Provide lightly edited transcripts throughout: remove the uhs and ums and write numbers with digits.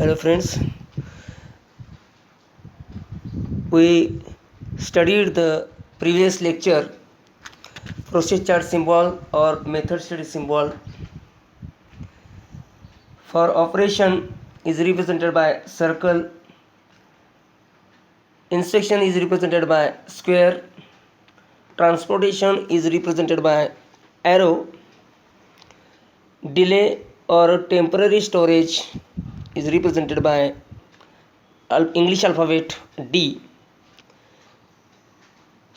Hello friends, we studied the previous lecture process chart symbol or method study symbol. For operation is represented by circle, instruction is represented by square, transportation is represented by arrow, delay or temporary storage is represented by English alphabet D.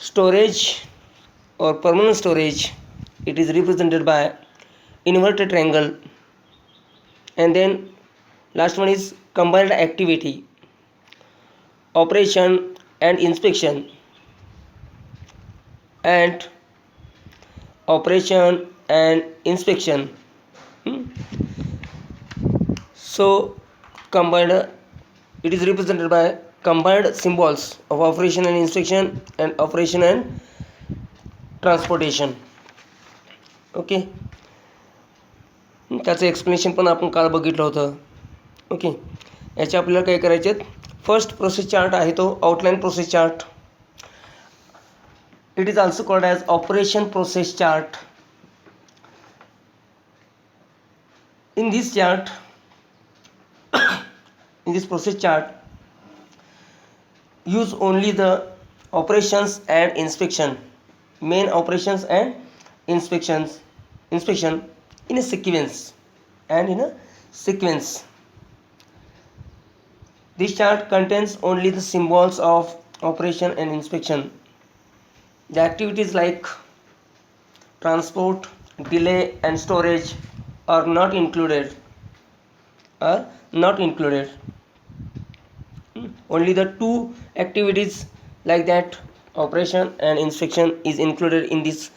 Storage or permanent storage, it is represented by inverted triangle. And then last one is combined activity, operation and inspection, and operation and inspection. So combined, it is represented by combined symbols of operation and inspection and operation and transportation. Okay, त्याचं explanation पण आपण काल बघितलं होतं. Okay, याचे आपल्याला काय करायचे आहेत. फर्स्ट प्रोसेस चार्ट आहे तो outline process chart. It is also called as operation process chart. In this chart, in this process chart, use only the operations and inspection, main operations and inspection in a sequence and in a sequence. This chart contains only the symbols of operation and inspection. The activities like transport, delay and storage are not included. Only the two activities like that, operation and inspection, is included in this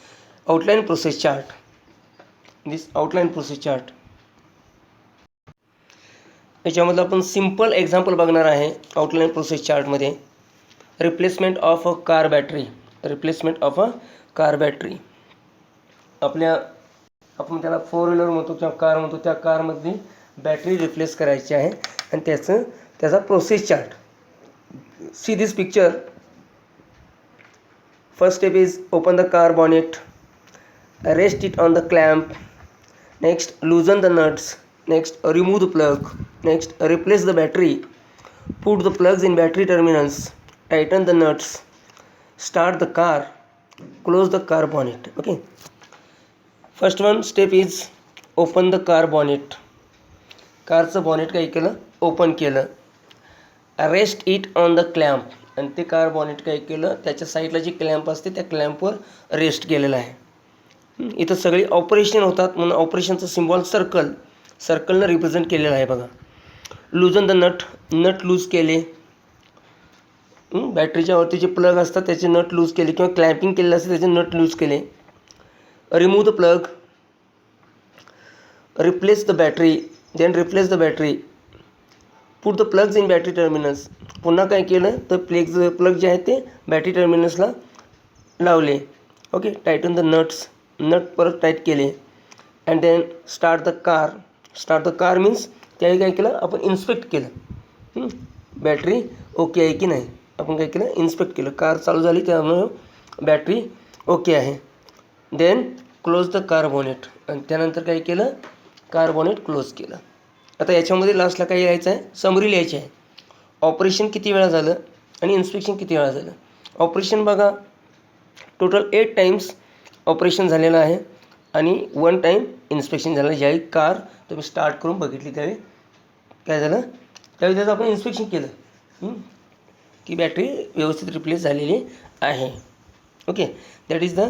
outline process chart. याच्यामध्ये आपण simple example बघणार आहे outline process चार्टमध्ये. Replacement of a car battery. आपण त्याला 4 wheeler म्हणतो किंवा car म्हणतो, त्या कारमधली बॅटरी रिप्लेस करायची आहे आणि त्याचा process chart. See this picture. First step is open the car bonnet, rest it on the clamp, next लूजन the nuts, next remove the plug, next replace the battery, put the plugs in battery terminals, Titan the nuts, start the car, close the car bonnet. Okay, first one step is open the car bonnet. कारचं bonnet काय केलं, open केलं. Rest it on the clamp, आणि ते car bonnet काय केलं, त्याच्या साईडला जी क्लॅम्प असते त्या क्लॅम्पवर रेस्ट केलेलं आहे. इथं सगळी ऑपरेशन होतात म्हणून ऑपरेशनचं सिम्बॉल सर्कलनं रिप्रेझेंट केलेलं आहे बघा. लूजन द नट लूज केले. बॅटरीच्या वरती जे प्लग असतात त्याचे नट लूज केले किंवा क्लॅम्पिंग केलेलं असते त्याचे नट लूज केले. Remove the plug, replace the battery, then replace the battery, put the plugs in battery terminals. पुन्हा काय केलं तर प्लग जे आहेत ते बॅटरी टर्मिनल्सला लावले. ओके, टाइटन द नट परत टाईट केले. And then start the car means त्यावेळी काय केलं, आपण इन्स्पेक्ट केलं बॅटरी ओके आहे की नाही. आपण काय केलं, इन्स्पेक्ट केलं. कार चालू झाली त्यामुळे बॅटरी ओके आहे. Then close the car bonnet, आणि त्यानंतर काय केलं, कार बॉनेट क्लोज केलं. आता याच्यामध्ये लास्टला काय लिहायचं आहे, समरी लिहायची आहे. ऑपरेशन किती वेळा झालं आणि इन्स्पेक्शन किती वेळा झालं. ऑपरेशन बघा, टोटल 8 टाइम्स ऑपरेशन झालेलं आहे आणि 1 टाईम इन्स्पेक्शन झालं. ज्यावेळी कार तुम्ही स्टार्ट करून बघितली त्यावेळी काय झालं, त्यावेळी त्याचं आपण इन्स्पेक्शन केलं की बॅटरी व्यवस्थित रिप्लेस झालेली आहे. Okay, that is the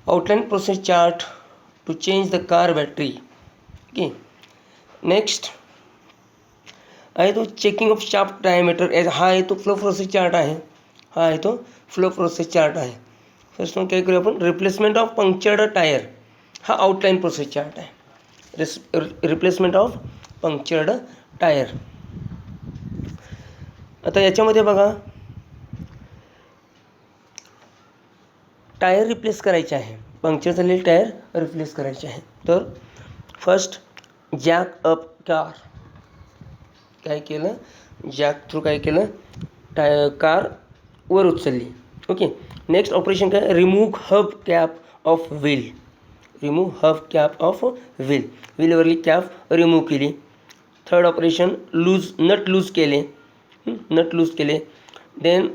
outline process chart to change the car battery. Okay, next आहे तो चेकिंग ऑफ शाफ्ट डायमीटर. हा आहे तो फ्लो प्रोसेस चार्ट आहे. फर्स्ट वन काय करूया आपण, रिप्लेसमेंट ऑफ पंक्चर्ड टायर. हा आउटलाईन प्रोसेस चार्ट आहे. Replacement of punctured tyre. आता याच्यामध्ये बघा, टायर रिप्लेस करायचे आहे, पंक्चर झालेले टायर रिप्लेस करायचे आहे. तर फर्स्ट जॅक अप कार. काय केलं, जॅक थ्रू काय केलं, कार वर उचलली. ओके. नेक्स्ट ऑपरेशन काय, remove hub cap of wheel. Remove hub cap of wheel, व्हीलवरली कॅप रिमूव्ह केली. थर्ड ऑपरेशन नट लूज केले. नट लूज केले. देन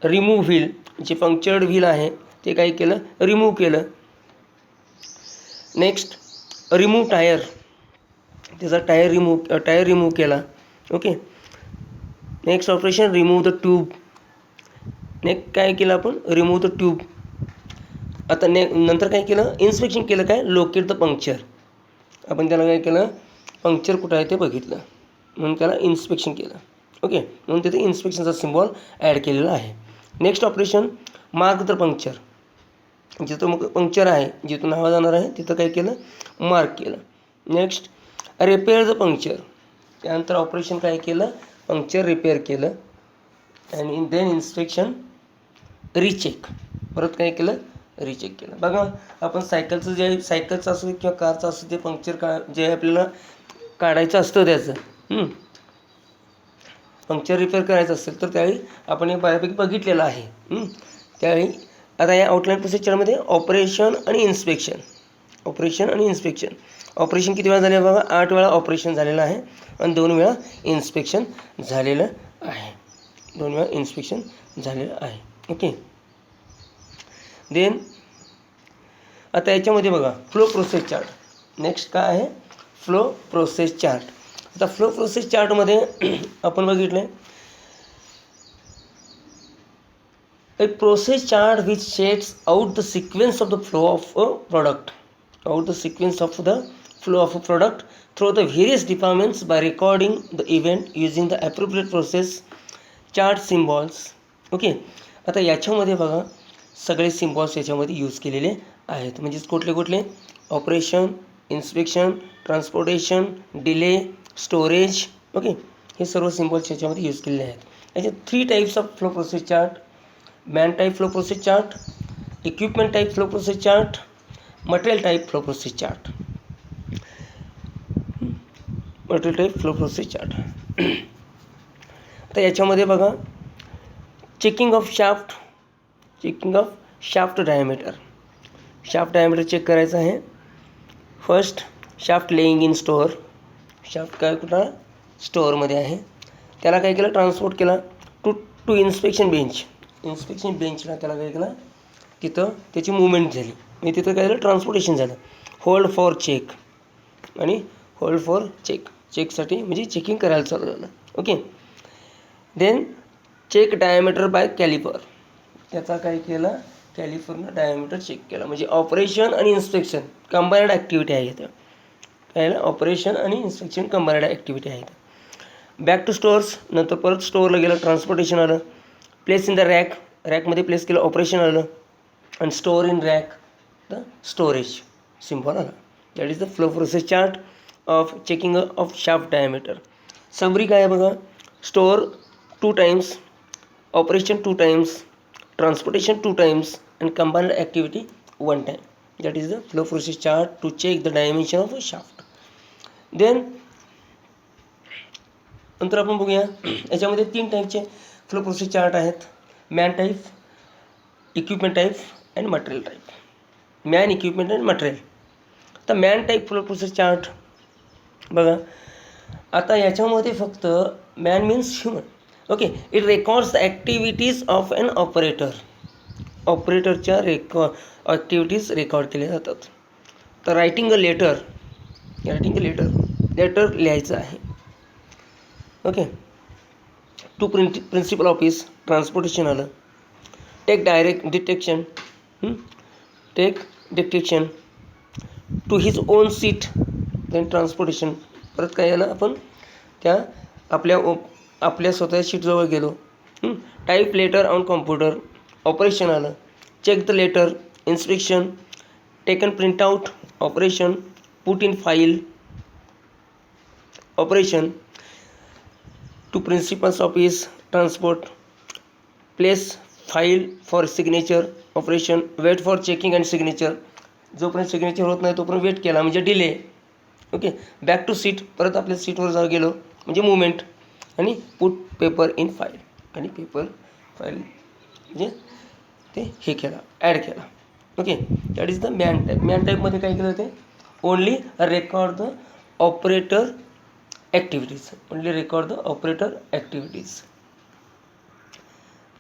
रिमूव्ह व्हील, जे पंक्चर्ड व्हील आहे ते काय केलं, रिमूव्ह केलं. नेक्स्ट रिमूव्ह टायर, त्याचा टायर रिमूव्ह केला. Okay. Next operation remove the tube. Next काय केलं आपण, रिमूव्ह द ट्यूब. आता नंतर काय केलं, इन्स्पेक्शन केलं. काय, लोकेट द पंक्चर. आपण त्याला काय केलं, पंक्चर कुठं आहे ते बघितलं, म्हणून त्याला इन्स्पेक्शन केलं. ओके. म्हणून तिथे इन्स्पेक्शनचा सिम्बॉल ॲड केलेला आहे. Next operation mark the puncture. जिथं मग पंक्चर आहे, जिथून हवा जाणार आहे तिथं काय केलं, मार्क केलं. Next repair the puncture. त्यानंतर ऑपरेशन काय केलं, पंक्चर रिपेअर केलं. आणि देन इन्स्पेक्शन रिचेक. परत काय केलं, रिचेक केलं. बघा, आपण सायकलचं असू किंवा कारचं असू ते पंक्चर जे आपल्याला काढायचं असतं त्याचं पंक्चर रिपेअर करायचं असेल तर त्यावेळी आपण हे बऱ्यापैकी बघितलेलं आहे. त्यावेळी आता या आउटलाईन प्रोसिजरमध्ये ऑपरेशन आणि इन्स्पेक्शन. ऑपरेशन किती वेळा झाले बघा, 8 वेळा ऑपरेशन झालेलं आहे आणि 2 वेळा इन्स्पेक्शन झालेलं आहे. 2 वेळा इन्स्पेक्शन झालेलं आहे. ओके. देन आता याच्यामध्ये बघा फ्लो प्रोसेस चार्ट. नेक्स्ट काय आहे, फ्लो प्रोसेस चार्ट. आता फ्लो प्रोसेस चार्टमध्ये आपण बघितलं a process chart which sets out the sequence of the flow of a product through the various departments by recording the event using the appropriate process chart symbols. Okay. आता याच्यामध्ये बघा सगळे symbols याच्यामध्ये use केलेले आहेत. म्हणजेच कुठले operation, inspection, transportation, delay, storage. Okay. हे सर्व सिम्बॉल्स याच्यामध्ये यूज केलेले आहेत. याचे 3 types of flow process chart: man type flow process chart, equipment type flow process chart, material type flow process chart. आता याच्यामध्ये बघा checking of shaft diameter. Shaft diameter check करायचं आहे. First shaft laying in store. Shaft काय कुठं स्टोअरमध्ये आहे, त्याला काय केलं, ट्रान्सपोर्ट केला टू इन्स्पेक्शन बेंच. इन्स्पेक्शन बेंचला त्याला काय केलं, तिथं त्याची मुवमेंट झाली आणि तिथं काय झालं, ट्रान्सपोर्टेशन झालं. होल्ड फॉर चेक आणि होल्ड फॉर चेकसाठी म्हणजे चेकिंग करायला चालू झालं. Okay. Then check diameter by caliper. त्याचा काय केलं, कॅलिफरनं डायमीटर चेक केला. म्हणजे ऑपरेशन आणि इन्स्पेक्शन कंबाईन्ड ॲक्टिव्हिटी आहे इथं. काय ऑपरेशन आणि इन्स्पेक्शन कंबाईन्ड ॲक्टिव्हिटी आहे इथं. Back to stores. नंतर परत स्टोअरला गेलं, ट्रान्सपोर्टेशन आलं. प्लेस इन द रॅकमध्ये प्लेस केलं, ऑपरेशन आलं. आणि store in rack the storage symbol आला. That is the flow process chart of checking of shaft diameter. Summary काय आहे बघा, store 2 times, operation 2 times, transportation 2 times and combined activity 1 time. That is the flow process chart to check the dimension of a shaft. Then नंतर आपण बघूया याच्यामध्ये 3 टाईपचे flow process chart आहेत: man type, equipment type and material type. Man, equipment and material. आता man type flow process chart बघा. आता याच्यामध्ये फक्त man means human. Okay. It records the activities of an operator. ऑपरेटरच्या ॲक्टिव्हिटीज रेकॉर्ड केल्या जातात. तर रायटिंग अ लेटर लिहायचं आहे. Okay. To principal office, transportation आलं. Take detection to his own seat, then transportation. परत काय आलं, आपण त्या आपल्या स्वतःच्या शीटजवळ गेलो. Type letter on computer, operation आलं. Check the letter, inspection. Taken print out, operation. Put in file, operation. To principal's office, transport. Place file for signature, operation. Wait for checking and signature. जोपर्यंत signature होत नाही तोपर्यंत wait केला म्हणजे delay. Okay. Back to seat, परत आपल्या सीटवर गेलो म्हणजे मुवमेंट. आणि पुट पेपर इन फाईल, आणि पेपर फाईल म्हणजे ते हे केला, ॲड केला. Okay, that is the man type. Man टाईपमध्ये काय केलं ते only record the operator activities, only record the operator activities.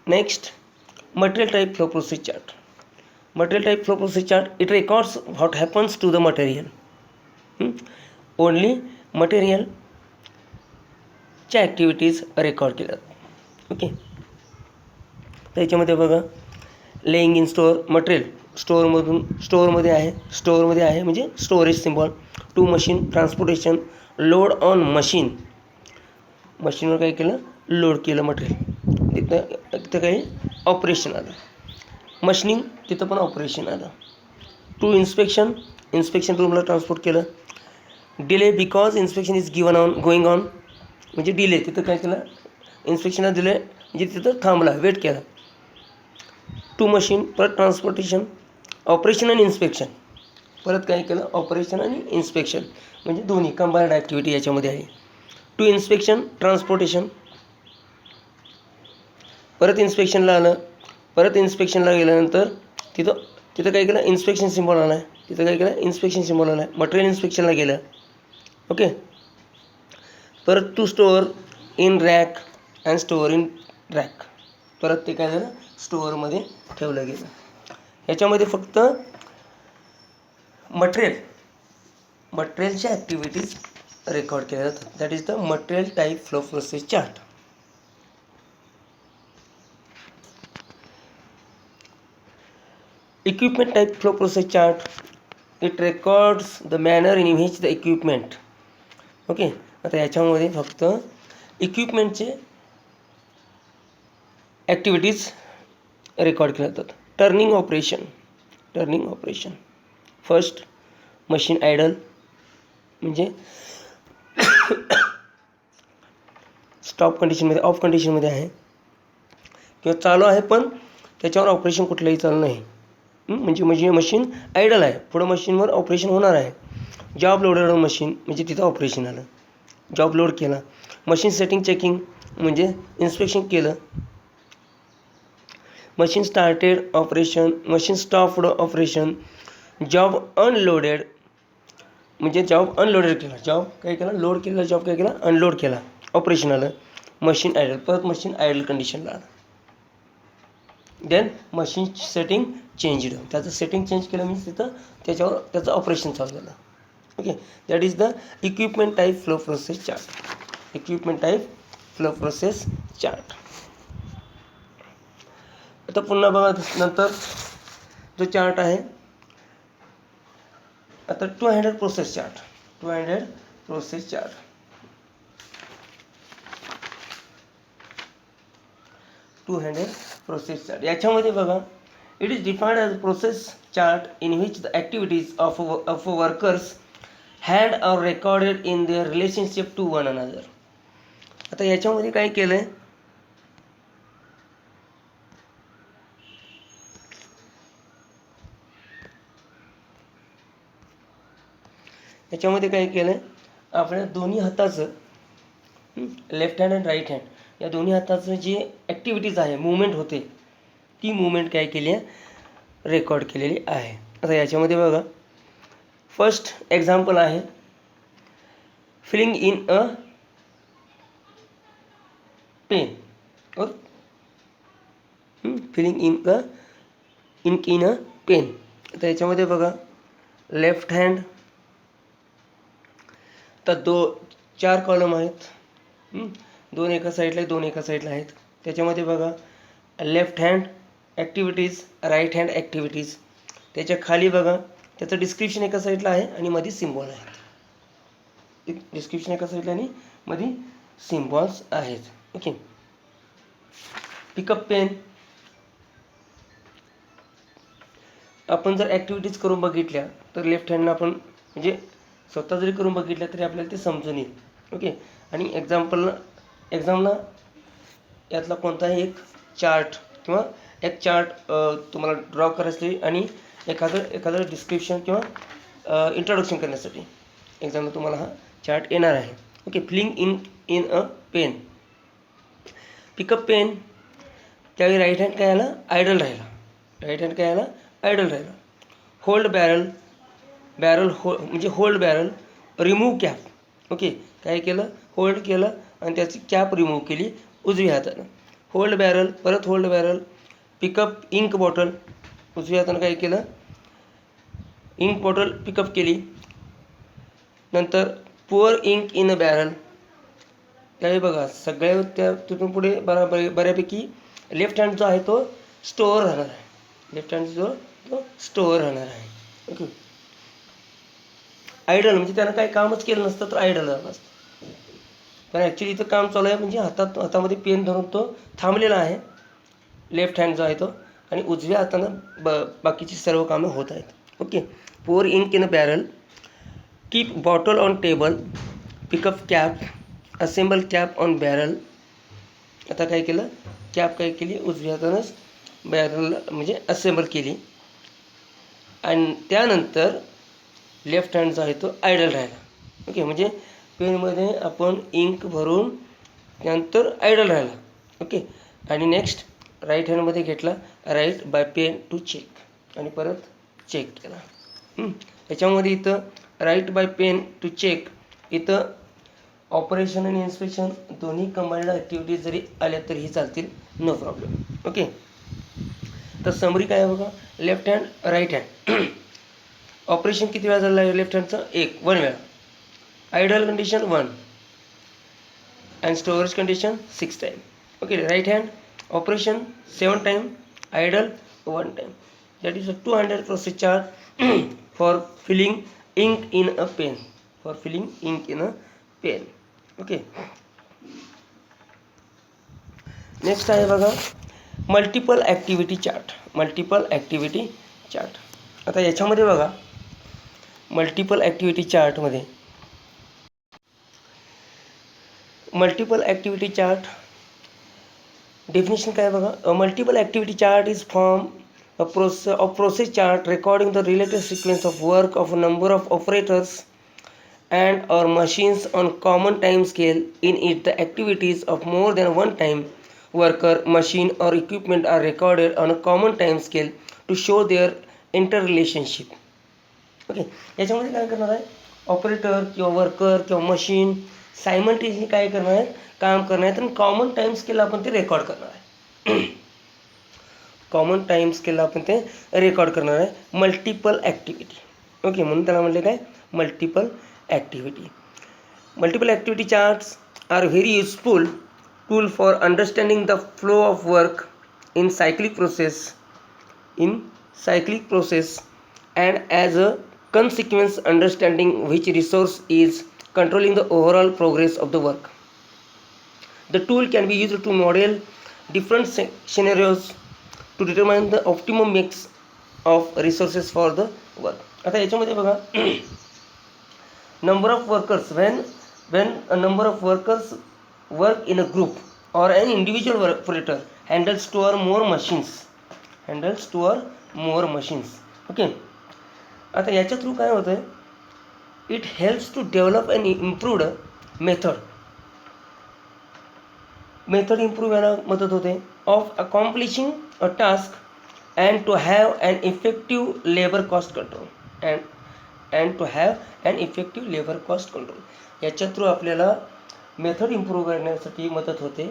Next, material type flow process chart. Material type flow process chart, it records what happens to the material. Only material च्या activities record केल्या. Okay, त्याच्यामध्ये बघा laying in store material, स्टोअरमध्ये आहे म्हणजे storage symbol. To machine transportation, load on मशीनवर काय केलं, लोड केलं मटेरियल, तिथं काही ऑपरेशन आलं. मशीनिंग, तिथं पण ऑपरेशन आलं. टू इन्स्पेक्शन रूमला ट्रान्सपोर्ट केलं. Delay because inspection is going on, म्हणजे डिले, तिथं काय केलं, इन्स्पेक्शनला दिले म्हणजे तिथं थांबला, वेट केला. टू मशीन, परत ट्रान्सपोर्टेशन, ऑपरेशन आणि इन्स्पेक्शन, परत काय केलं, ऑपरेशन आणि इन्स्पेक्शन, म्हणजे दोन्ही कंबाईंड ॲक्टिव्हिटी याच्यामध्ये आहे. टू इन्स्पेक्शन ट्रान्सपोर्टेशन, परत इन्स्पेक्शनला आलं, परत इन्स्पेक्शनला गेल्यानंतर तिथं काय केलं, इन्स्पेक्शन सिम्बॉल आला आहे, मटेरियल इन्स्पेक्शनला गेलं. ओके, परत to store in rack and store in rack, परत ते काय झालं, स्टोअरमध्ये ठेवलं गेलं. ह्याच्यामध्ये फक्त मटेरियलच्या ॲक्टिव्हिटीज रेकॉर्ड केल्या जातात. That is the material type flow process chart. Equipment type flow process chart, it records the manner in which the equipment. Okay, आता याच्यामध्ये फक्त इक्विपमेंटचे ॲक्टिव्हिटीज रेकॉर्ड केल्या जातात. Turning operation, first machine idle, म्हणजे stop कंडिशनमध्ये, ऑफ कंडिशनमध्ये आहे किंवा चालू आहे पण त्याच्यावर ऑपरेशन कुठलंही चालू नाही, म्हणजे मशीन आयडल आहे, पुढं मशीनवर ऑपरेशन होणार आहे. जॉब लोडेड मशीन, म्हणजे तिथं ऑपरेशन आलं, जॉब लोड केला. मशीन सेटिंग चेकिंग, म्हणजे इन्स्पेक्शन केलं. Machine started operation, machine stopped operation. Job unloaded, म्हणजे जॉब अनलोडेड केला, जॉब काय केला, लोड केला, जॉब काय केला, अनलोड केला, ऑपरेशन आलं. मशीन आयडल, परत मशीन आयडल कंडिशनला आलं. देन मशीन सेटिंग चेंज्ड, त्याचं सेटिंग चेंज केलं मीन्स तिथं त्याच्यावर त्याचं ऑपरेशन चालू झालं. Okay, that is the equipment type flow process chart. आता पुन्हा बघा, नंतर जो चार्ट आहे आता टू हँडेड प्रोसेस चार्ट. याच्यामध्ये बघा, it is defined as process chart in which the activities of workers hand are recorded in their relationship to one another. आता याच्यामध्ये काय केलं आहे, आपल्या दोन्ही हाताचं, लेफ्ट हँड आणि राईट हँड, या दोन्ही हाताचं जे ॲक्टिव्हिटीज आहे, मुवमेंट होते, ती मुवमेंट काय केली आहे, रेकॉर्ड केलेली आहे. आता याच्यामध्ये बघा, फर्स्ट एक्झाम्पल आहे filling in a pen, ink in a pen. आता याच्यामध्ये बघा, लेफ्ट हँड, तर 4 कॉलम आहेत, 2 एका साईडला, 2 एका साईडला आहेत. त्याच्यामध्ये बघा, left hand activities, right hand activities. त्याच्या खाली बघा, त्याचं डिस्क्रिप्शन एका साईडला आहे आणि मध्ये सिम्बॉल आहेत. डिस्क्रिप्शन एका साईडला आणि मध्ये सिम्बॉल्स आहेत. ओके, पिकअप पेन, आपण जर ॲक्टिव्हिटीज करून बघितल्या तर लेफ्ट हँडनं आपण म्हणजे स्वतः जरी करून बघितल्या तरी आपल्याला ते समजून येईल. ओके, आणि एक्झामला यातला कोणताही एक चार्ट किंवा एक चार्ट तुम्हाला ड्रॉ करायसाठी आणि एखादं डिस्क्रिप्शन किंवा इंट्रोडक्शन करण्यासाठी एक्झामला तुम्हाला हा चार्ट येणार आहे. Okay, filling in a pen, pickup pen, त्यावेळी राईट हँड काय आला, आयडल राहिला. राईट हँड काय आला, आयडल राहिला. होल्ड बॅरल, बॅरल म्हणजे hold barrel. Remove cap, okay, काय केलं, होल्ड केलं आणि त्याची कॅप रिमूव्ह केली उजव्या हातानं. होल्ड बॅरल, परत hold barrel. Pickup ink bottle, उजव्या हातानं काय केलं, इंक बॉटल पिकअप केली. नंतर pour ink in a barrel, त्यावेळी बघा सगळ्या त्या तिथून पुढे बऱ्यापैकी लेफ्ट हँड जो आहे तो स्टोअर राहणार आहे. लेफ्ट हँड जो तो स्टोअर राहणार आहे. ओके. आयडल म्हणजे त्यानं काही कामच केलं नसतं तर आयडल झालं असतं. पण ॲक्च्युली इथं काम चालू आहे म्हणजे हातामध्ये पेन धरून तो थांबलेला आहे, लेफ्ट हँड जो आहे तो, आणि उजव्या हातानं बाकीची सर्व कामं होत आहेत. Okay. Pour ink in a barrel, keep bottle on table, pickup cap, assemble cap on barrel. आता काय केलं, कॅप काय केली, उजव्या हातानंच बॅरल म्हणजे असेंबल केली. आणि त्यानंतर लेफ्ट हँड जो आहे तो आयडल राहिला. ओके, म्हणजे पेनमध्ये आपण इंक भरून त्यानंतर आयडल राहिला. ओके. आणि नेक्स्ट राईट हँडमध्ये घेतला, write by pen to check, आणि परत चेक केला. त्याच्यामध्ये इथं write by pen to check, इथं ऑपरेशन आणि इन्स्पेक्शन दोन्ही कंबाईंड ॲक्टिव्हिटीज जरी आल्या तरीही चालतील, नो प्रॉब्लेम. ओके. तर समरी काय आहे बघा, left hand, right hand. Operation किती वेळा झालं आहे लेफ्ट हँडचं, 1 वेळा. Idle condition 1 and storage condition 6 time. Okay. Right hand operation 7 time, idle 1 time. That is a 200 process chart for filling ink in a pen. For filling ink in a pen. Okay. Next आहे बघा multiple activity chart. Multiple activity chart. आता याच्यामध्ये बघा multiple activity चार्टमध्ये multiple activity chart definition काय बघा, a multiple activity chart is form a process chart recording the related sequence of work of a number of operators and or machines on common time scale. In it, the activities of more than one time worker, machine or equipment are recorded on a common time scale to show their interrelationship. Okay. याच्यामध्ये काय करणार आहे, operator किंवा worker किंवा machine simultaneously काय करणार आहे, काम करणार आहेत, आणि कॉमन टाईम स्केल आपण ते रेकॉर्ड करणार आहे. कॉमन टाईम स्केलला आपण ते रेकॉर्ड करणार आहे. Multiple activity. ओके, म्हणून त्याला म्हणले काय, multiple activity. Multiple activity charts are very useful tool for understanding the flow of work in cyclic process and as a consequence understanding which resource is controlling the overall progress of the work. The tool can be used to model different scenarios to determine the optimum mix of resources for the work. आता याच्यामध्ये बघा number of workers, when a number of workers work in a group or an individual operator handles two or more machines. Okay. आता याच्या through काय होतं आहे, it helps to develop and improved method improve व्हायला मदत होते of accomplishing a task and to have an effective labour cost control याच्या through आपल्याला मेथड इम्प्रूव्ह करण्यासाठी मदत होते,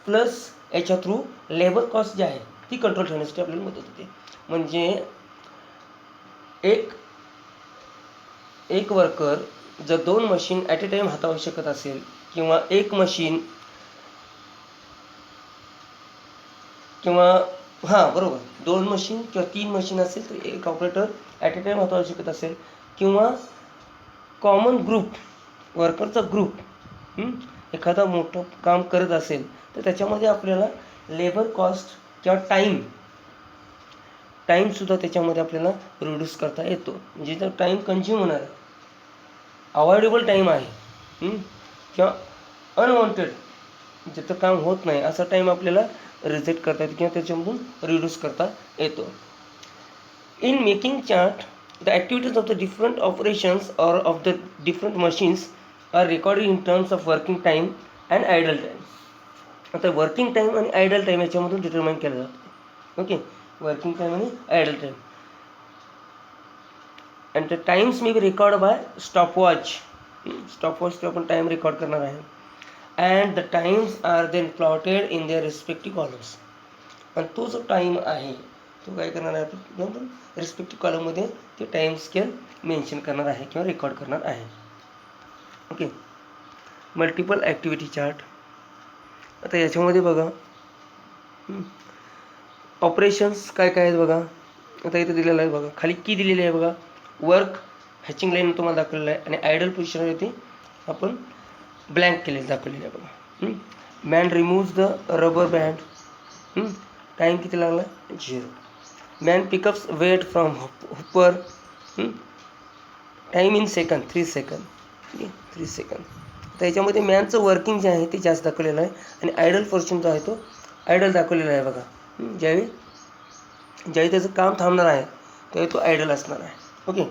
प्लस याच्या थ्रू लेबर कॉस्ट जी आहे ती कंट्रोल ठेवण्यासाठी आपल्याला मदत होते. म्हणजे एक वर्कर जर 2 मशीन ॲट ए टाईम हाताळू शकत असेल, किंवा एक मशीन किंवा बरोबर 2 मशीन किंवा 3 मशीन असेल तर एक ऑपरेटर ॲट ए टाईम हाताळू शकत असेल, किंवा कॉमन ग्रुप वर्करचा ग्रुप एखादा मोठं काम करत असेल तर त्याच्यामध्ये आपल्याला लेबर कॉस्ट किंवा टाईमसुद्धा त्याच्यामध्ये आपल्याला रिड्यूस करता येतो. म्हणजे जर टाईम कन्झ्युम होणार आहे, अवॉइडेबल टाईम आहे, किंवा अनवॉन्टेड जिथं काम होत नाही असा टाईम आपल्याला रिजेक्ट करता येतो किंवा त्याच्यामधून रिड्यूस करता येतो. In making chart the activities of the different operations or of the different machines are recorded in terms of working time and idle time. आता वर्किंग टाईम आणि आयडल टाईम याच्यामधून डिटरमाइन केलं जातं. ओके, वर्किंग टाईम आणि idle time. And the times may be record by stopwatch. Stopwatch आपण time record करणार आहे. And the times are then plotted in their respective columns. आणि तो जो टाईम आहे तो काय करणार आहे आपण रिस्पेक्टिव्ह कॉलममध्ये ते टाईम स्केल मेन्शन करणार आहे किंवा रेकॉर्ड करणार आहे. Okay, multiple activity chart. आता याच्यामध्ये बघा ऑपरेशन्स काय काय आहेत बघा. आता इथे दिलेलं आहे बघा, खाली की दिलेली आहे बघा. वर्क हॅचिंग लाईन तुम्हाला दाखवलेलं आहे आणि आयडल पोझिशनवरती आपण ब्लँक केलेलं दाखवलेलं आहे बघा. Man removes the rubber band. Time किती लागला 0. Man pickups weight from hopper. Time in second 3 second. 3 second. तर याच्यामध्ये मॅनचं वर्किंग जे आहे ते जास्त दाखवलेलं आहे आणि आयडल पोर्शन जो आहे तो आयडल दाखवलेला आहे बघा. ज्यावेळी त्याचं काम थांबणार आहे त्यावेळी तो आयडल असणार आहे. ओके,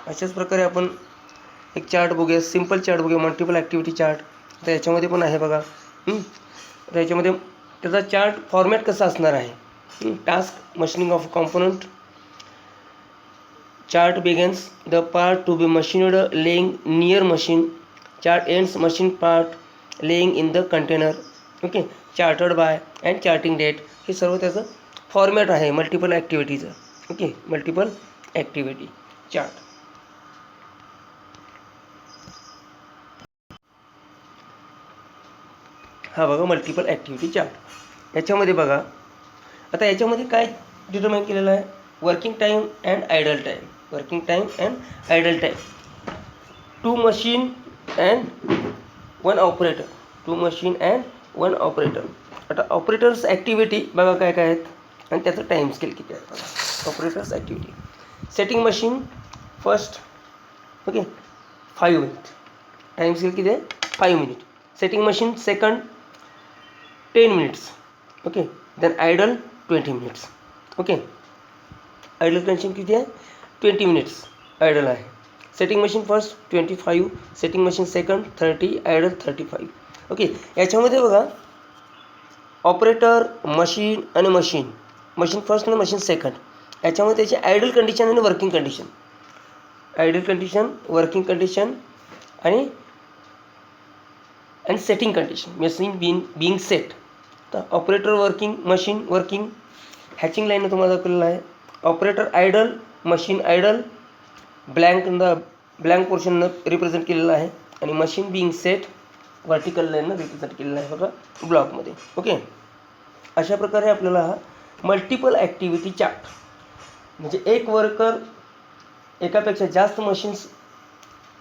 अशाच प्रकारे आपण एक चार्ट बघूया, सिम्पल चार्ट बघूया, मल्टिपल ॲक्टिव्हिटी चार्ट. तर याच्यामध्ये पण आहे बघा. तर याच्यामध्ये त्याचा चार्ट फॉर्मॅट कसा असणार आहे. Task machining of component. Chart begins the part to be machined laying near machine. Chart ends machine part laying in the container. Okay, charted by and charting date. हे सर्व त्याचं फॉर्मॅट आहे multiple ॲक्टिव्हिटीचं. Okay, multiple activity chart. हा बघा multiple activity chart. याच्यामध्ये बघा आता याच्यामध्ये काय डिटरमाइन केलेलं आहे. Working time and idle time. Working time and idle time. 2 machine and 1 operator. 2 machine and 1 operator. आता ऑपरेटर्स ॲक्टिव्हिटी बघा काय काय आहेत आणि त्याचं टाईम स्केल किती आहे बघा. Operators activity. Setting machine first. Okay, 5 minute. Time scale किती आहे 5 minute. Setting machine second 10 minutes. Okay, then idle 20 minutes. Okay, idle condition किती आहे 20 मिनिट्स आयडल आहे. Setting machine first 25. Setting machine second 30. Idle 35. Okay, याच्यामध्ये बघा operator machine आणि machine first आणि machine second याच्यामध्ये त्याची आयडल कंडिशन आणि working condition. Idle condition, working condition आणि setting condition. Machine being set. तर operator working, machine working, hatching line तुम्हाला दाखवलेलं आहे. Operator idle, machine idle, blank पोर्शननं रिप्रेझेंट केलेलं आहे आणि मशीन बिंग सेट व्हर्टिकल लाईननं रिप्रेझेंट केलेलं आहे बघा ब्लॉकमध्ये. ओके, अशा प्रकारे आपल्याला हा मल्टिपल ॲक्टिव्हिटी चार्ट म्हणजे एक वर्कर एकापेक्षा जास्त मशीन्स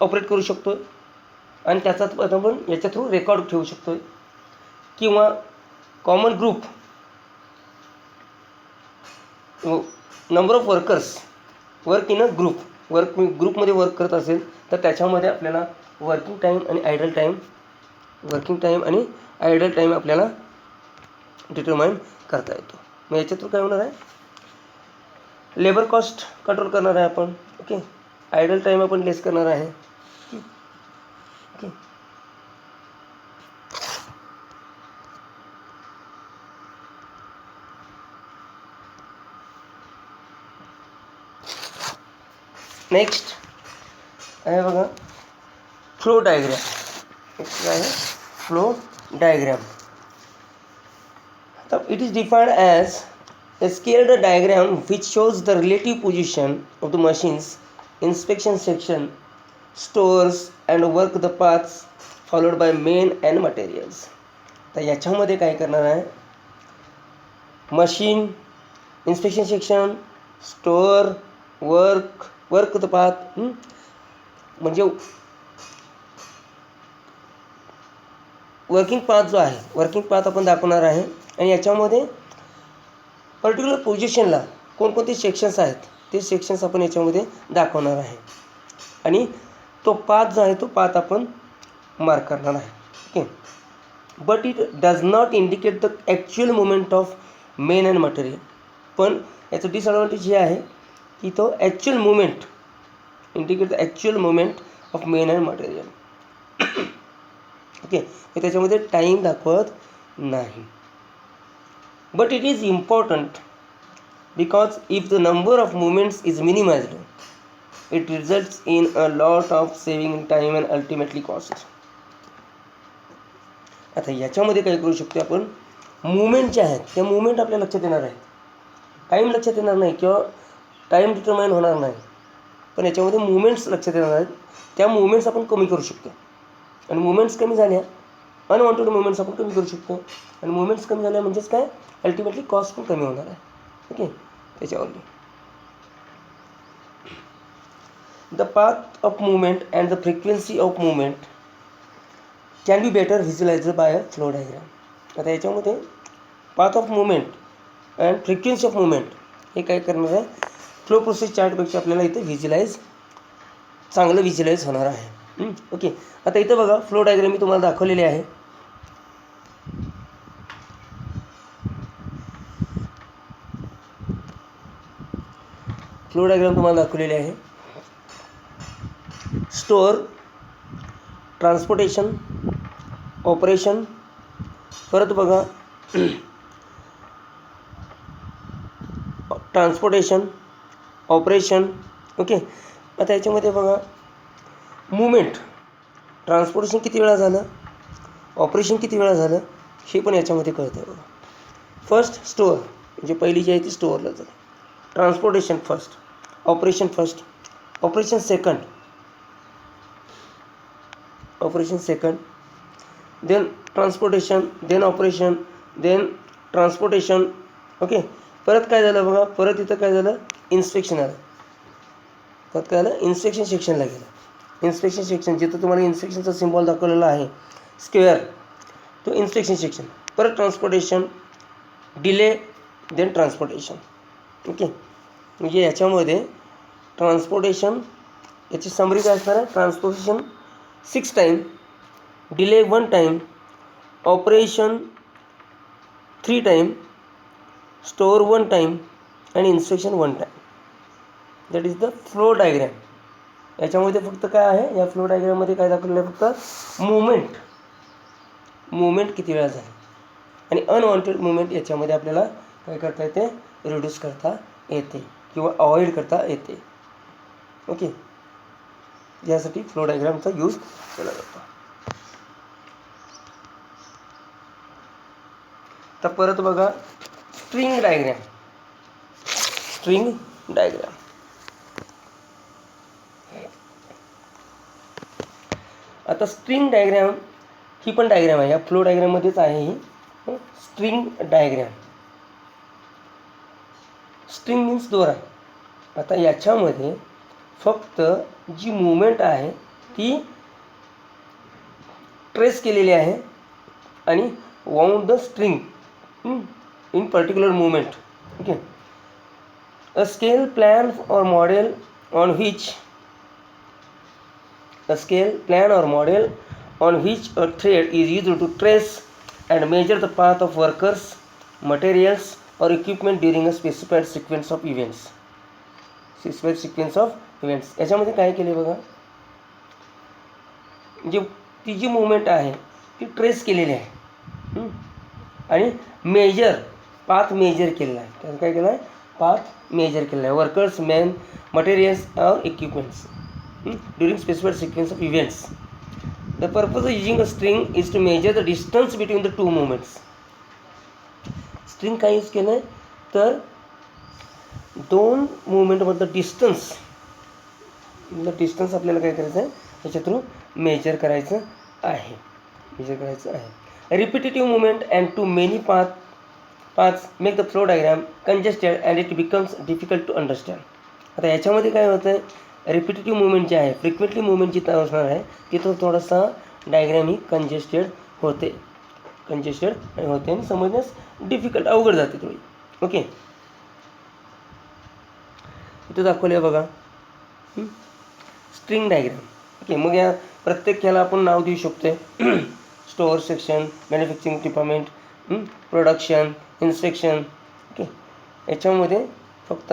ऑपरेट करू शकतो आणि त्याचा आपण याच्या थ्रू रेकॉर्ड ठेवू शकतो. किंवा common group number of workers work in a ग्रुपमध्ये वर्क करत असेल तर त्याच्यामध्ये आपल्याला वर्किंग टाईम आणि आयडल टाईम आपल्याला डिटरमाइन करता येतो. मग याच्यातून काय होणार आहे लेबर कॉस्ट कंट्रोल करणार आहे आपण. ओके, आयडल टाईम आपण लेस करणार आहे. ओके, नेक्स्ट आहे बघा फ्लो डायग्राम. नेक्स्ट आहे फ्लो डायग्राम. तर it is defined as a scaled diagram which shows the relative position of the machines, inspection section, stores and work the paths followed by main and materials. तर याच्यामध्ये काय करणार आहे machine, inspection section, store, work the path म्हणजे working path जो आहे working path आपण दाखवणार आहे आणि याच्यामध्ये पर्टिक्युलर पोझिशनला कोणकोणते सेक्शन्स आहेत ते सेक्शन्स आपण याच्यामध्ये दाखवणार आहे आणि तो पाथ जो आहे तो पाथ आपण मार्क करणार आहे. Okay, but it does not indicate the actual movement of men and material. पण याचं डिसॲडव्हान्टेज हे आहे की तो actual movement indicate the actual movement of men and material. Okay, त्याच्यामध्ये टाईम दाखवत नाही. But it is important because if the number of movements is minimised it results in a lot of saving in time and ultimately cost. आता याच्यामध्ये काय करू शकतो आपण, movement ज्या आहेत त्या मुवमेंट आपल्या लक्षात येणार आहेत, टाईम लक्षात येणार नाही किंवा टाईम डिटरमाइन होणार नाही, पण याच्यामध्ये मुवमेंट्स लक्षात येणार आहेत. त्या मुवमेंट्स आपण कमी करू शकतो आणि मुवमेंट्स कमी झाल्या अनवॉन्टेड मुवमेंट्स आपण कमी करू शकतो आणि मुवमेंट्स कमी झाल्या म्हणजेच काय, अल्टिमेटली कॉस्ट पण कमी होणार आहे. ओके, त्याच्यावरती the path of movement and the frequency of movement can be better visualized by a flow diagram. आता याच्यामध्ये path of movement and frequency of movement हे काय करणार आहे, फ्लो प्रोसेस चार्टपेक्षा आपल्याला इथं चांगलं व्हिज्युअलाइज होणार आहे. ओके, आता इथं बघा फ्लो डायग्राम मी तुम्हाला दाखवलेले आहे. फ्लो डायग्राम तुम्हाला दाखवलेले आहे. स्टोअर, ट्रान्सपोर्टेशन, ऑपरेशन, परत बघा ट्रान्सपोर्टेशन, ऑपरेशन. ओके, आता याच्यामध्ये बघा मुवमेंट, ट्रान्सपोर्टेशन किती वेळा झालं, ऑपरेशन किती वेळा झालं हे पण याच्यामध्ये कळतं बघा. फर्स्ट स्टोअर म्हणजे पहिली जी आहे ती स्टोअरला झाली, transportation first, operation first, operation second, then transportation, then operation, then transportation. Okay, परत काय झालं बघा, परत इथं काय झालं, इन्स्पेक्शन आलं. परत काय झालं, इन्स्पेक्शन सेक्शनला गेलं. इन्स्पेक्शन सेक्शन जिथं तुम्हाला इन्स्पेक्शनचा सिम्बॉल दाखवलेला आहे स्क्वेअर, तो इन्स्पेक्शन सेक्शन. परत transportation, delay, then transportation. Okay, म्हणजे याच्यामध्ये ट्रान्सपोर्टेशन याची समरी काय असणार आहे, transportation 6 time, delay 1 time, operation 3 time, store 1 time आणि inspection 1 time. That is the flow diagram. याच्यामध्ये फक्त काय आहे, या फ्लो डायग्राममध्ये काय दाखवलेलं आहे, फक्त मुवमेंट किती वेळा झाली आणि अनवॉन्टेड मुवमेंट याच्यामध्ये आपल्याला काय करता येते, रिड्यूस करता येते किंवा अवॉइड करता येते. ओके, यासाठी फ्लो डायग्रामचा यूज केला जातो. तर परत बघा स्ट्रिंग डायग्रॅम. आता स्ट्रिंग डायग्रॅम ही पण डायग्रॅम आहे, या फ्लो डायग्रॅममध्येच आहे ही स्ट्रिंग डायग्रॅम. स्ट्रिंग मीन्स दोरा. आता याच्यामध्ये फक्त जी मुवमेंट आहे ती ट्रेस केलेली आहे आणि wound the string in particular movement. Okay, a scale plan और model on which a thread is used to trace and measure the path of workers, materials or equipment during a specified sequence of events. याच्यामध्ये काय केले बघा, ती जी movement आहे ती trace केलेली आहे आणि पाथ मेजर केलेला आहे. त्याचं काय केलं आहे, पाथ मेजर केलेला आहे. वर्कर्स, मॅन, मटेरियल्स और equipments during specified sequence of events. The purpose of using a string is to measure the distance between the two movements. String काय यूज केलं आहे, तर दोन मुवमेंटमधलं डिस्टन्स आपल्याला काय करायचं आहे, याच्या थ्रू मेजर करायचं आहे. Repetitive movement and too many paths make the flow diagram congested and it becomes difficult to understand. आता याच्यामध्ये काय होतं आहे, रिपिटेटिव्ह मुवमेंट जे आहे, फ्रिक्वेंटली मुवमेंट जिथं असणार आहे तिथं थोडासा डायग्रॅम ही कंजेस्टेड होते आणि समजण्यास डिफिकल्ट, अवघड जाते थोडी. ओके, इथं दाखवले बघा स्ट्रिंग डायग्रॅम. ओके, मग या प्रत्येक ह्याला आपण नाव देऊ शकतो, store section, manufacturing department, production, inspection. Okay, याच्यामध्ये फक्त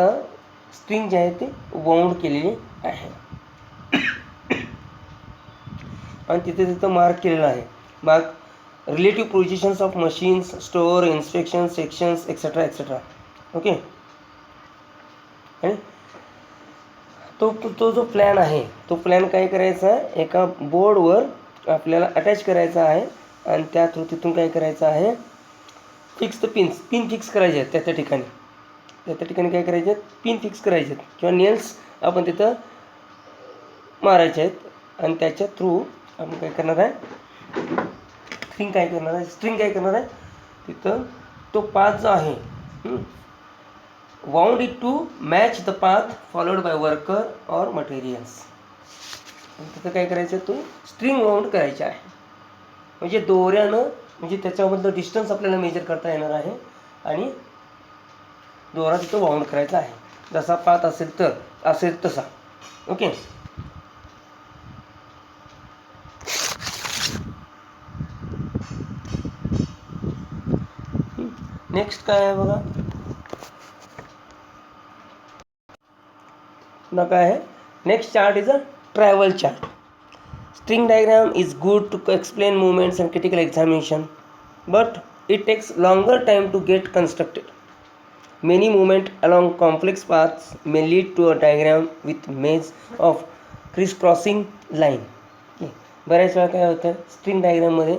स्ट्रिंग जे आहे ते वाउंड केलेली आहे आणि तिथे मार्क केलेलं आहे. relative positions of machines, store, instructions, sections, etc. etc. Okay. आणि तो जो प्लॅन आहे तो प्लॅन काय करायचा आहे, एका बोर्डवर आपल्याला अटॅच करायचा आहे आणि त्या थ्रू तिथून काय करायचं आहे, फिक्स द पिन फिक्स करायचे आहेत त्या ठिकाणी काय करायचे आहेत, पिन फिक्स करायचे आहेत किंवा नेल्स आपण तिथं मारायचे आहेत आणि त्याच्या थ्रू आपण काय करणार आहे, स्ट्रिंग काय करणार आहे तिथं तो पाथ जो आहे wound it to match the path followed by worker or materials. तिथं काय करायचं, तो स्ट्रिंग वाउंड करायचे आहे म्हणजे दोऱ्यानं, म्हणजे त्याच्यामधलं डिस्टन्स आपल्याला मेजर करता येणार आहे आणि दोरा तिथं वाउंड करायचा आहे, जसा पाथ असेल तसा. ओके. नेक्स्ट काय आहे बघा, पुन्हा काय आहे, next chart is a travel chart. String diagram is good to explain movements and critical examination, but it takes longer time to get constructed. Many movements along complex paths may lead to a diagram with maze of crisscrossing line. बऱ्याच वेळा काय होतं, string डायग्राममध्ये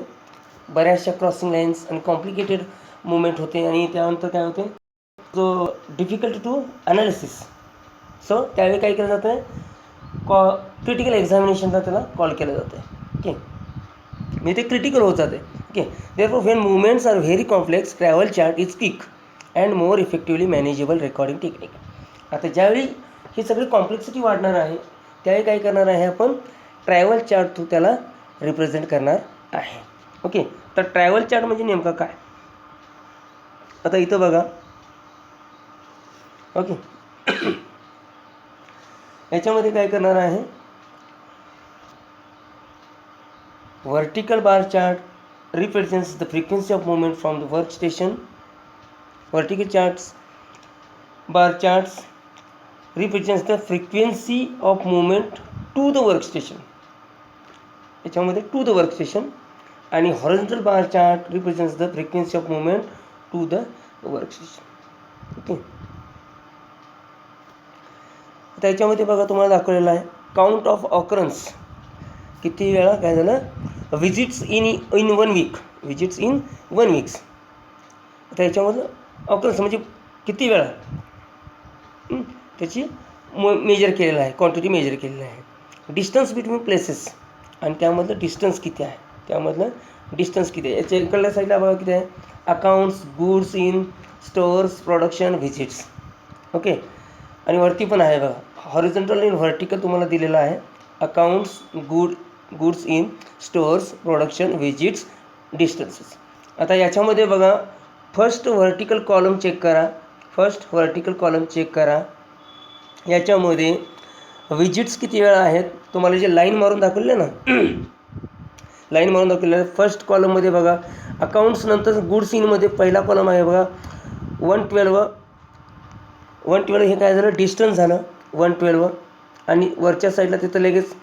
बऱ्याचशा crossing lines आणि complicated movement होते आणि त्यानंतर काय होते, जो डिफिकल्ट टू अनालिसिस. सो त्यावेळी काय केलं जातं, क्रिटिकल एक्झामिनेशनला त्याला कॉल केलं जातं. ओके. म्हणजे ते क्रिटिकल होत जाते. Okay. Therefore when movements are very complex, travel chart is quick and more effectively manageable recording technique. आता ज्यावेळी ही सगळी कॉम्प्लेक्सिटी वाढणार आहे त्यावेळी काय करणार आहे, आपण ट्रॅव्हल चार्ट थ्रू त्याला रिप्रेझेंट करणार आहे. ओके. तर ट्रॅव्हल चार्ट म्हणजे नेमका काय, आता इथं बघा. ओके. याच्यामध्ये काय करणार आहे, vertical bar chart represents the frequency of movement from the work station. Vertical charts bar charts represents the frequency of movement to the work station. याच्यामध्ये टू द वर्क स्टेशन. आणि horizontal bar chart represents the frequency of movement to the work station. Okay. त्याच्यामध्ये बघा तुम्हाला दाखवलेलं आहे count of occurrence, किती वेळा काय झालं, visits in 1 week, visits in 1 weeks. त्याच्यामधलं ऑकरन्स म्हणजे किती वेळा त्याची मेजर केलेलं आहे, क्वांटिटी मेजर केलेलं आहे. डिस्टन्स बिटवीन प्लेसेस, आणि त्यामधलं डिस्टन्स किती आहे, याच्या इकडल्या साईडला बघा किती आहे, accounts, goods in stores, production, visits. Okay. आणि वरती पण आहे बघा, हॉरिझॉन्टल आणि व्हर्टिकल तुम्हाला दिलेलं आहे, accounts, goods in stores, production, visits, distances. आता याच्यामध्ये बघा, फर्स्ट व्हर्टिकल कॉलम चेक करा. याच्यामध्ये व्हिजिट्स किती वेळा आहेत, तुम्हाला जे लाईन मारून दाखवले ना, लाईन मारून दाखवलेलं आहे. फर्स्ट कॉलममध्ये बघा अकाउंट्स, नंतर गुड्स इनमध्ये पहिला कॉलम आहे बघा 112 हे काय झालं, डिस्टन्स झालं 112. आणि वरच्या साईडला तिथं लगेच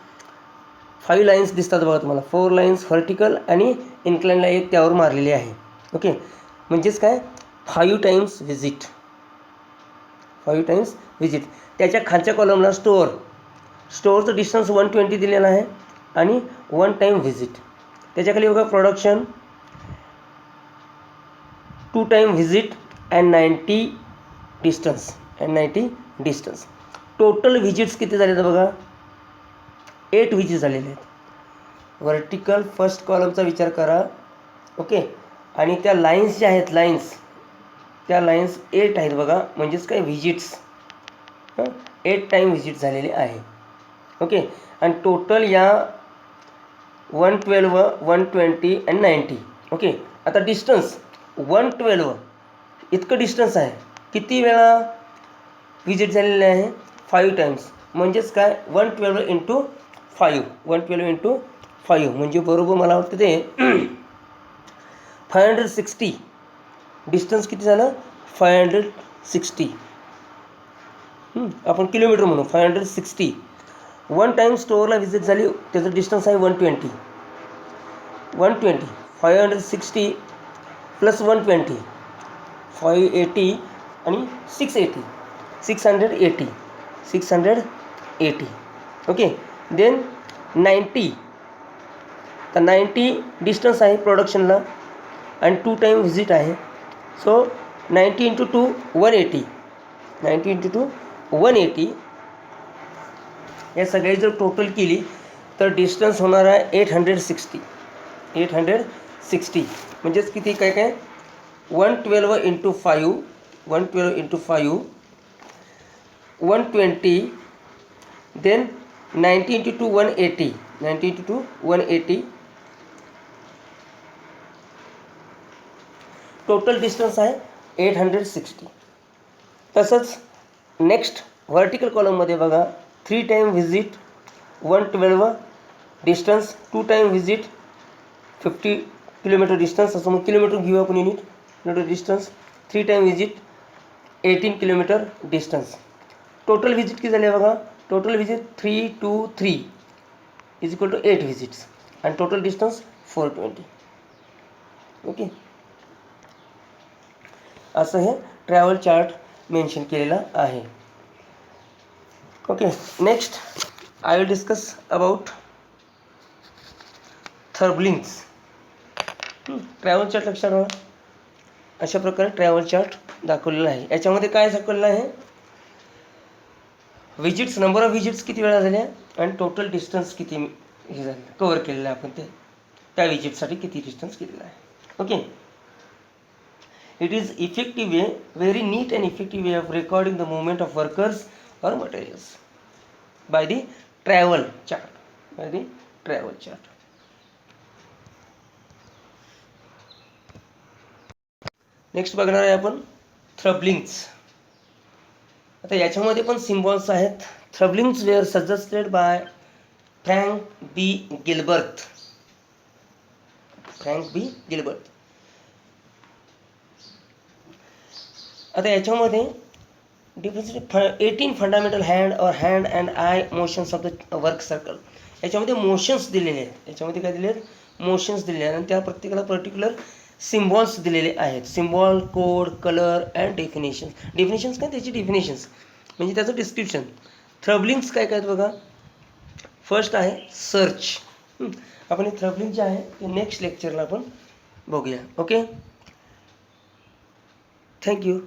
5 लाईन्स दिसतात बघा तुम्हाला, 4 लाईन्स व्हर्टिकल आणि इन्क्लाइनला एक त्यावर मारलेली आहे. ओके. म्हणजेच काय, 5 टाइम्स व्हिजिट. त्याच्या खालच्या कॉलमला स्टोअरचं डिस्टन्स 120 दिलेलं आहे आणि 1 टाइम व्हिजिट. त्याच्याखाली बघा production 2 time visit and 90 distance. Total visits किती झाले तर बघा 8 व्हिजिट झालेले आहेत. व्हर्टिकल फर्स्ट कॉलमचा विचार करा. ओके. आणि त्या लाईन्स ज्या आहेत, त्या लाईन्स 8 आहेत बघा, म्हणजेच काय व्हिजिट्स 8 टाइम व्हिजिट झालेले आहे. ओके. आणि टोटल या 112, 120 आणि 90. ओके. आता डिस्टन्स 112 इतकं डिस्टन्स आहे, किती वेळा व्हिजिट झालेले आहे, 5 टाइम्स. म्हणजेच काय 112 इंटू 5 म्हणजे बरोबर मला वाटतं ते 560. डिस्टन्स किती झालं, 560. आपण किलोमीटर म्हणू, 560. 1 टाइम स्टोअरला व्हिजिट झाली, त्याचं डिस्टन्स आहे 120. 560 प्लस 120 580 आणि 680 680 ओके. देन 90 तर 90 डिस्टन्स आहे प्रोडक्शनला आणि 2 टाईम व्हिजिट आहे. सो 90 × 2 180 90 × 2 180 या सगळी जर टोटल केली तर डिस्टन्स होणार आहे 860 म्हणजेच किती काय 112 × 5 120 देन 90 × 2 180 टोटल डिस्टन्स आहे 860. तसंच नेक्स्ट व्हर्टिकल कॉलममध्ये बघा 3 time visit 112 distance 2 time visit 50 kilometre distance असं मग किलोमीटर घेऊ आपण unit kilometre distance 3 time visit 18 kilometre distance. Total visit किती झाले बघा total visit 323 is equal to 8 visits आणि टोटल डिस्टन्स 420. ओके असं हे ट्रॅव्हल चार्ट मेन्शन केलेला आहे. Okay next I will discuss about therbligs. Travel chart लक्षात ठेवा अशा प्रकारे ट्रॅव्हल चार्ट दाखवलेला आहे. याच्यामध्ये काय दाखवलेलं आहे विजिट्स नंबर ऑफ विजिट्स किती वेळा झाल्या आणि टोटल डिस्टन्स किती हे झालं कवर केलेलं आहे आपण त्या विजिटसाठी किती डिस्टन्स केलेला आहे. Okay it is effective way very neat and effective way of recording the movement of workers or materials by the travel chart. Next बघणार आहे आपण थ्रबलिंग्स. आता याच्यामध्ये पण सिम्बॉल्स आहेत. Therbligs were suggested by Frank B Gilbreth. आता याच्यामध्ये difference 18 fundamental hand and eye motions of the work circle. याच्यामध्ये मोशन्स दिलेले आहेत. याच्यामध्ये काय दिले आहेत मोशन्स दिलेले आहेत आणि त्या प्रत्येकाला पर्टिक्युलर सिम्बॉल्स दिलेले आहेत. Symbol code colour and definitions काय त्याची डेफिनेशन्स म्हणजे त्याचं डिस्क्रिप्शन. थ्रबलिंग्स काय काय बघा फर्स्ट आहे सर्च. आपण हे थ्रबलिंग जे आहे ते नेक्स्ट लेक्चरला आपण बघूया. Okay thank you.